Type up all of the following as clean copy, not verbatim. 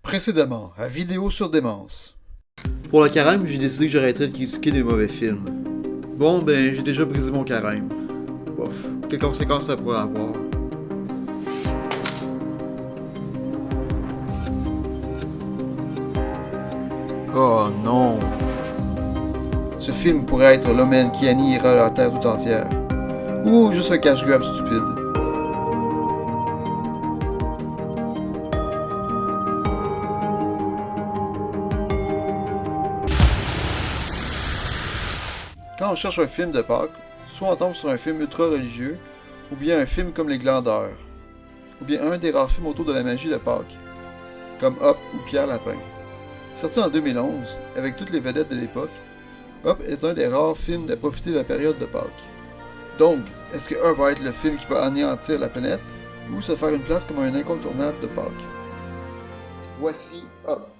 Précédemment, à Vidéo sur Démence. Pour le carême, j'ai décidé que j'arrêterais de critiquer des mauvais films. Bon, ben, j'ai déjà brisé mon carême. Bof, quelles conséquences ça pourrait avoir? Oh non! Ce film pourrait être l'homme qui annihilera la Terre tout entière. Ou juste un cache-grab stupide. Quand on cherche un film de Pâques, soit on tombe sur un film ultra religieux, ou bien un film comme Les Glandeurs, ou bien un des rares films autour de la magie de Pâques, comme Hop ou Pierre Lapin. Sorti en 2011, avec toutes les vedettes de l'époque, Hop est un des rares films à profiter de la période de Pâques. Donc, est-ce que Hop va être le film qui va anéantir la planète, ou se faire une place comme un incontournable de Pâques? Voici Hop.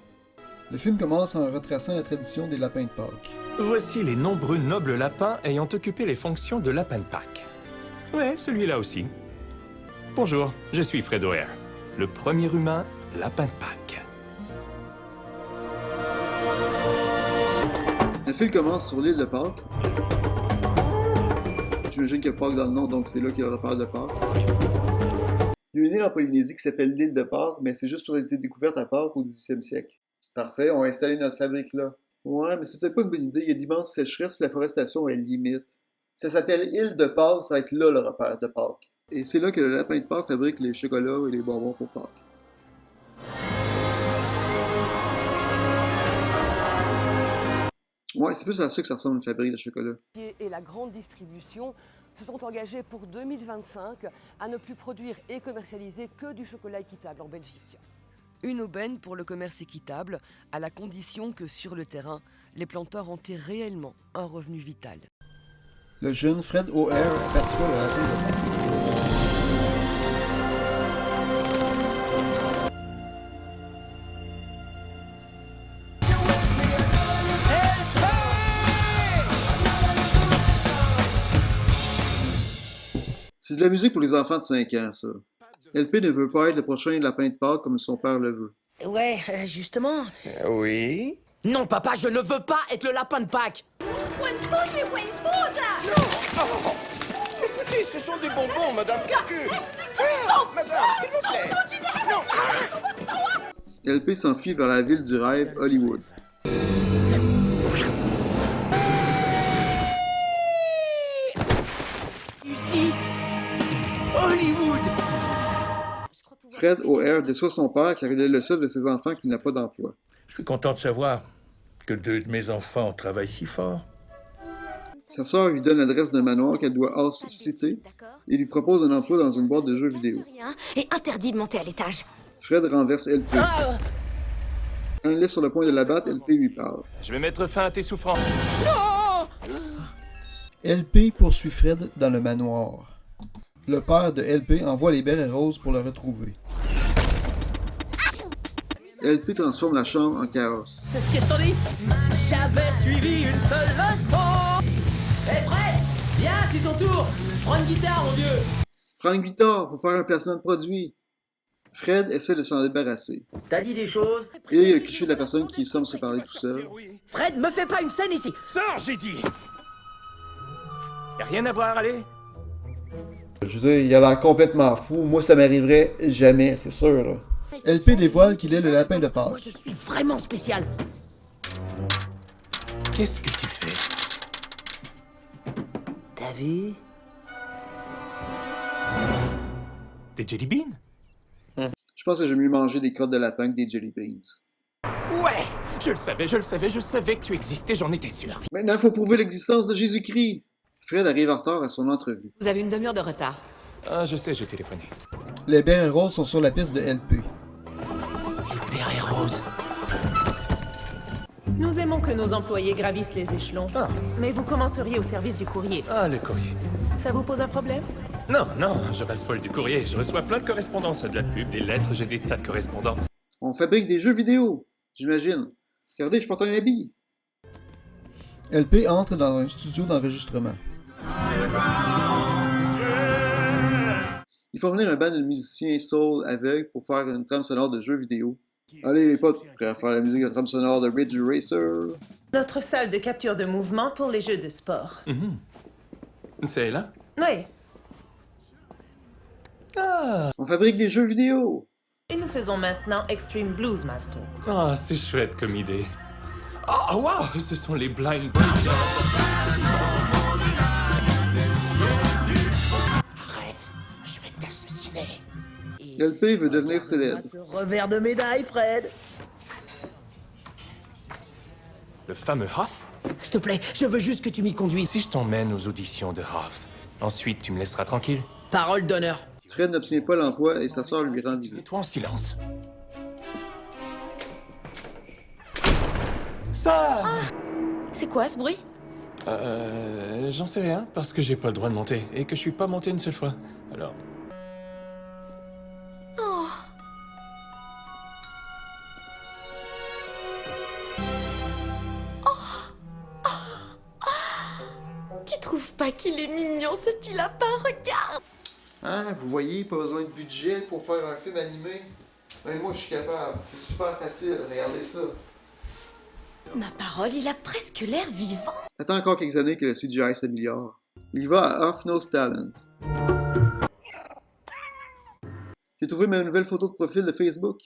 Le film commence en retraçant la tradition des lapins de Pâques. Voici les nombreux nobles lapins ayant occupé les fonctions de lapin de Pâques. Ouais, celui-là aussi. Bonjour, je suis Fred O'Hare, le premier humain lapin de Pâques. Le film commence sur l'île de Pâques. J'imagine qu'il y a Pâques dans le nom, donc c'est là qu'il y a le repère de Pâques. Il y a une île en Polynésie qui s'appelle l'île de Pâques, mais c'est juste pour avoir été découverte à Pâques au 18e siècle. Parfait, on va installer notre fabrique là. Ouais, mais c'est peut-être pas une bonne idée, il y a d'immenses sécheresses, puis la forestation est limite. Ça s'appelle île de Pâques, ça va être là le repère de Pâques. Et c'est là que le lapin de Pâques fabrique les chocolats et les bonbons pour Pâques. Ouais, c'est plus à ça que ça ressemble une fabrique de chocolat. Et la grande distribution se sont engagés pour 2025 à ne plus produire et commercialiser que du chocolat équitable en Belgique. Une aubaine pour le commerce équitable, à la condition que sur le terrain, les planteurs en tirent réellement un revenu vital. Le jeune Fred O'Hare aperçoit le lapin de Pâques. C'est de la musique pour les enfants de 5 ans, ça. LP ne veut pas être le prochain lapin de Pâques comme son père le veut. Ouais, justement. Oui? Non, papa, je ne veux pas être le lapin de Pâques. Écoutez, ce sont des bonbons, madame. Qu'est-ce que... Madame, s'il vous plaît. LP s'enfuit vers la ville du rêve, Hollywood. Ici, Hollywood. Fred O'Hare déçoit son père car il est le seul de ses enfants qui n'a pas d'emploi. Je suis content de savoir que 2 de mes enfants travaillent si fort. Sa sœur lui donne l'adresse d'un manoir qu'elle doit citer et lui propose un emploi dans une boîte de jeux vidéo. Rien et interdit de monter à l'étage. Fred renverse LP. Quand il est sur le point de l'abattre, LP lui parle. Je vais mettre fin à tes souffrances. LP poursuit Fred dans le manoir. Le père de LP envoie les bérets roses pour le retrouver. LP transforme la chambre en chaos. Qu'est-ce que t'en dis? J'avais suivi une seule leçon. Hé, Fred, viens, c'est ton tour. Prends une guitare, mon vieux. Prends une guitare, faut faire un placement de produit. Fred essaie de s'en débarrasser. T'as dit des choses? Et là, il y a le cliché de la personne qui semble se parler tout seul. Fred, me fais pas une scène ici. Sors, j'ai dit! Y'a rien à voir, allez? Je veux dire, il a l'air complètement fou. Moi, ça m'arriverait jamais, c'est sûr. Là. LP dévoile qu'il est le lapin de Moi, Pâques. je suis vraiment spécial. Qu'est-ce que tu fais? T'as vu? Des jelly beans? Je pense que j'aime mieux manger des crottes de lapin que des jelly beans. Ouais! Je le savais que tu existais, j'en étais sûr. Maintenant, il faut prouver l'existence de Jésus-Christ. Fred arrive en retard à son entrevue. Vous avez une demi-heure de retard. Ah, je sais, j'ai téléphoné. Les bérets roses sont sur la piste de LP. Les bérets roses. Nous aimons que nos employés gravissent les échelons. Ah. Mais vous commenceriez au service du courrier. Ah, le courrier. Ça vous pose un problème? Non, je raffole du courrier. Je reçois plein de correspondances, de la pub, des lettres, j'ai des tas de correspondants. On fabrique des jeux vidéo, j'imagine. Regardez, je porte un habit. LP entre dans un studio d'enregistrement. Ils font venir un band de musiciens soul aveugles pour faire une trame sonore de jeux vidéo. Allez les potes, prêts à faire la musique de la trame sonore de Ridge Racer? Notre salle de capture de mouvement pour les jeux de sport. C'est là? Oui, On fabrique des jeux vidéo! et nous faisons maintenant Extreme Blues Master. Ah, c'est chouette comme idée. Oh, wow! Ce sont les Blind Birds. Arrête, je vais t'assassiner. LP veut devenir célèbre. Ce revers de médaille, Fred. Le fameux Hoff? S'il te plaît, je veux juste que tu m'y conduises. Si je t'emmène aux auditions de Hoff, ensuite tu me laisseras tranquille? Parole d'honneur. Fred n'obtient pas l'emploi et sa sœur lui rend Et visite. toi en silence. Ça! C'est quoi ce bruit? J'en sais rien, parce que j'ai pas le droit de monter, et que je suis pas monté une seule fois. Alors... Tu trouves pas qu'il est mignon ce petit lapin? Regarde! Ah, vous voyez, pas besoin de budget pour faire un film animé. Même moi, je suis capable. C'est super facile. Regardez ça. Ma parole, il a presque l'air vivant. Attends encore quelques années que le CGI s'améliore. Il va à Off Nose Talent. J'ai trouvé ma nouvelle photo de profil de Facebook.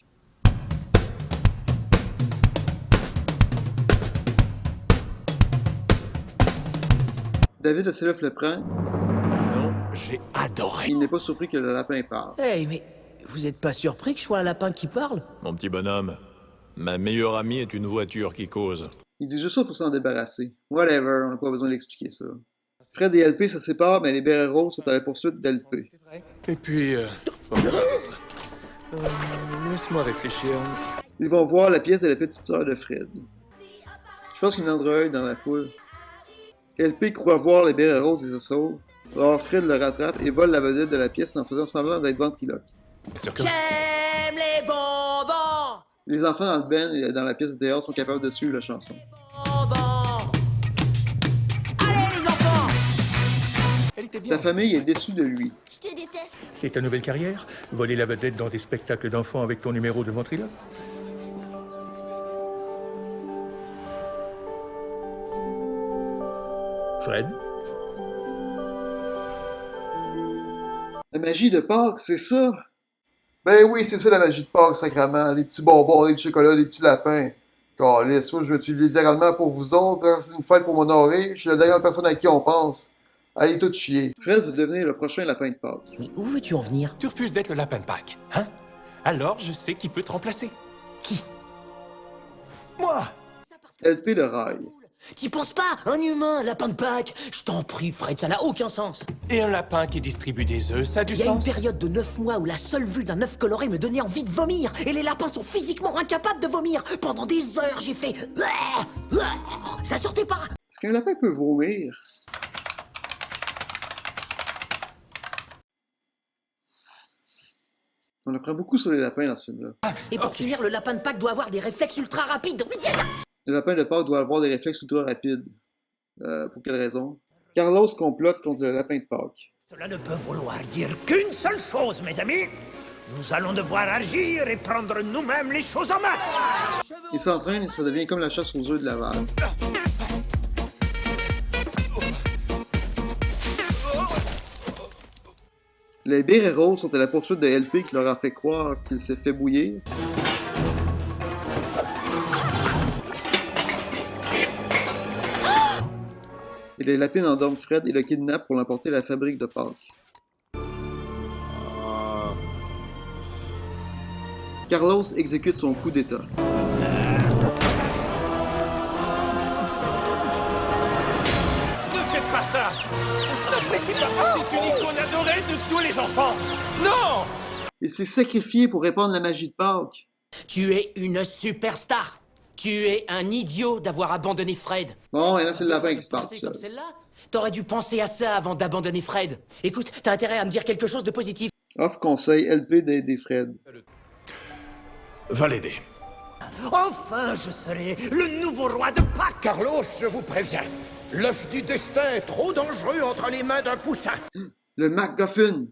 David Hasselhoff le prend. Non, j'ai adoré. Il n'est pas surpris que le lapin parle. Hey, mais vous êtes pas surpris que je sois un lapin qui parle? Mon petit bonhomme, ma meilleure amie est une voiture qui cause. Il dit juste ça pour s'en débarrasser. Whatever, on n'a pas besoin d'expliquer ça. Fred et LP se séparent, mais les bérets roses sont à la poursuite d'LP. Et puis... laisse-moi réfléchir. Ils vont voir la pièce de la petite sœur de Fred. Je pense qu'une androïde dans la foule. LP croit voir les bérets roses et se sauve. Alors Fred le rattrape et vole la vedette de la pièce en faisant semblant d'être ventriloque. Bien sûr que... J'aime les bonbons! Les enfants dans le band et dans la pièce de théâtre sont capables de suivre la chanson. Bonbons! Allez les enfants! Elle était bien. Sa famille est déçue de lui. Je te déteste. C'est ta nouvelle carrière? Voler la vedette dans des spectacles d'enfants avec ton numéro de ventriloque? Fred? La magie de Pâques, c'est ça? Ben oui, c'est ça la magie de Pâques, sacrément. Des petits bonbons, des petits chocolats, des petits lapins. Calisse, moi je l'utilise littéralement pour vous autres, quand c'est une fête pour m'honorer, je suis la dernière personne à qui on pense. Allez tout chier. Fred veut devenir le prochain lapin de Pâques. Mais où veux-tu en venir? Tu refuses d'être le lapin de Pâques, hein? Alors je sais qui peut te remplacer. Qui? Moi! LP le raille. T'y penses pas? Un humain, lapin de Pâques? Je t'en prie, Fred, ça n'a aucun sens. Et un lapin qui distribue des œufs, ça a du Il y a une sens? période de 9 mois où la seule vue d'un œuf coloré me donnait envie de vomir. Et les lapins sont physiquement incapables de vomir. Pendant des heures, j'ai fait... Ça sortait pas. Est-ce qu'un lapin peut vomir? On apprend beaucoup sur les lapins dans ce film-là. Et pour finir, le lapin de Pâques doit avoir des réflexes ultra rapides. Le lapin de Pâques doit avoir des réflexes ultra rapides. Pour quelle raison? Carlos complote contre le lapin de Pâques. Cela ne peut vouloir dire qu'une seule chose, mes amis. Nous allons devoir agir et prendre nous-mêmes les choses en main. Il s'entraîne et ça devient comme la chasse aux œufs de Laval. Les bérets roses sont à la poursuite de LP qui leur a fait croire qu'il s'est fait bouillir. Et les lapines endorment Fred et le kidnappent pour l'emporter à la fabrique de Pâques. Carlos exécute son coup d'état. Ne faites pas ça! C'est une icône adorée de tous les enfants! Non! Il s'est sacrifié pour répandre la magie de Pâques. Tu es une superstar. Tu es un idiot d'avoir abandonné Fred. Bon, et là c'est le lapin qui se parle tout Pensée seul. comme celle-là? T'aurais dû penser à ça avant d'abandonner Fred. Écoute, t'as intérêt à me dire quelque chose de positif. Off conseille LP d'aider Fred. Va l'aider. Enfin, je serai le nouveau roi de Pâques. Carlos, je vous préviens. L'œuf du destin est trop dangereux entre les mains d'un poussin. Le MacGuffin.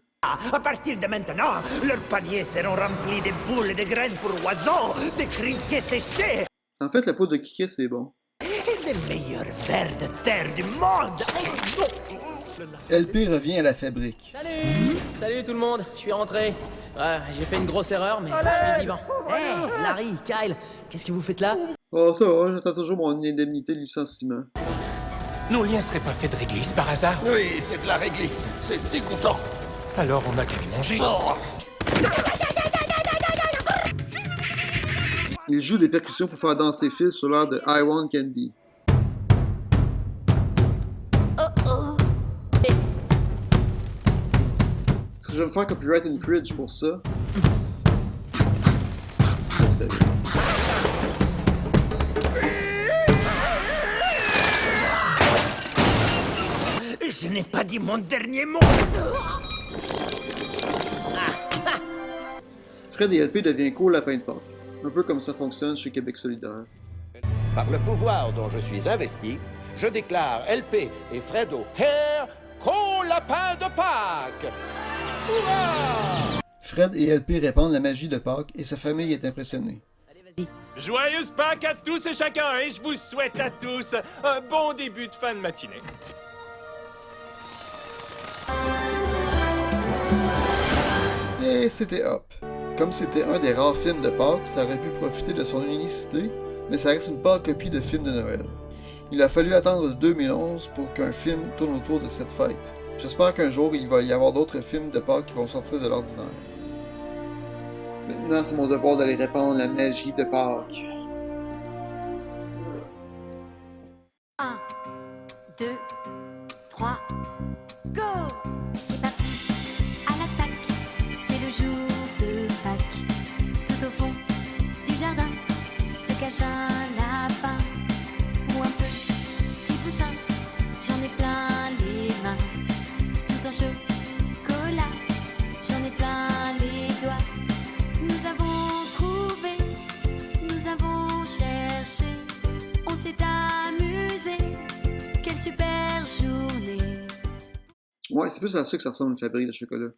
À partir de maintenant, leurs paniers seront remplis de boules de graines pour oiseaux, de criquets séchés En fait, la poudre de criquet, c'est bon. et les meilleurs vers de terre du monde. LP revient à la fabrique. Salut! Salut tout le monde, je suis rentré. J'ai fait une grosse erreur, mais je suis vivant. Hey, Larry, Kyle, qu'est-ce que vous faites là? Oh, ça va, j'attends toujours mon indemnité de licenciement. Nos liens seraient pas faits de réglisse par hasard? Oui, c'est de la réglisse. C'est dégoûtant. Alors on n'a qu'à les manger. Il joue des percussions pour faire danser Phil sur l'air de I Want Candy. Est-ce que je vais me faire copyright infringe pour ça? Je savais. Je n'ai pas dit mon dernier mot. Fred et LP deviennent co-lapin de Pâques. Un peu comme ça fonctionne chez Québec solidaire. Par le pouvoir dont je suis investi, je déclare LP et Fredo Hair co-lapin de Pâques. Hurrah! Fred et LP répandent la magie de Pâques et sa famille est impressionnée. Joyeuse Pâques à tous et chacun, et je vous souhaite à tous un bon début de fin de matinée. Et c'était Up. Comme c'était un des rares films de Pâques, ça aurait pu profiter de son unicité, mais ça reste une pâle copie de film de Noël. Il a fallu attendre 2011 pour qu'un film tourne autour de cette fête. J'espère qu'un jour il va y avoir d'autres films de Pâques qui vont sortir de l'ordinaire. Maintenant, c'est mon devoir d'aller répandre la magie de Pâques. 1, 2, 3, go! C'est parti, à l'attaque, c'est le jour de Pâques. Tout au fond du jardin se cache un lapin ou un petit poussin, j'en ai plein les mains. Tout en chocolat, j'en ai plein les doigts. Nous avons trouvé, nous avons cherché, on s'est amusé, quelle super journée. Ouais, c'est plus à ça que ça ressemble une fabrique de chocolat.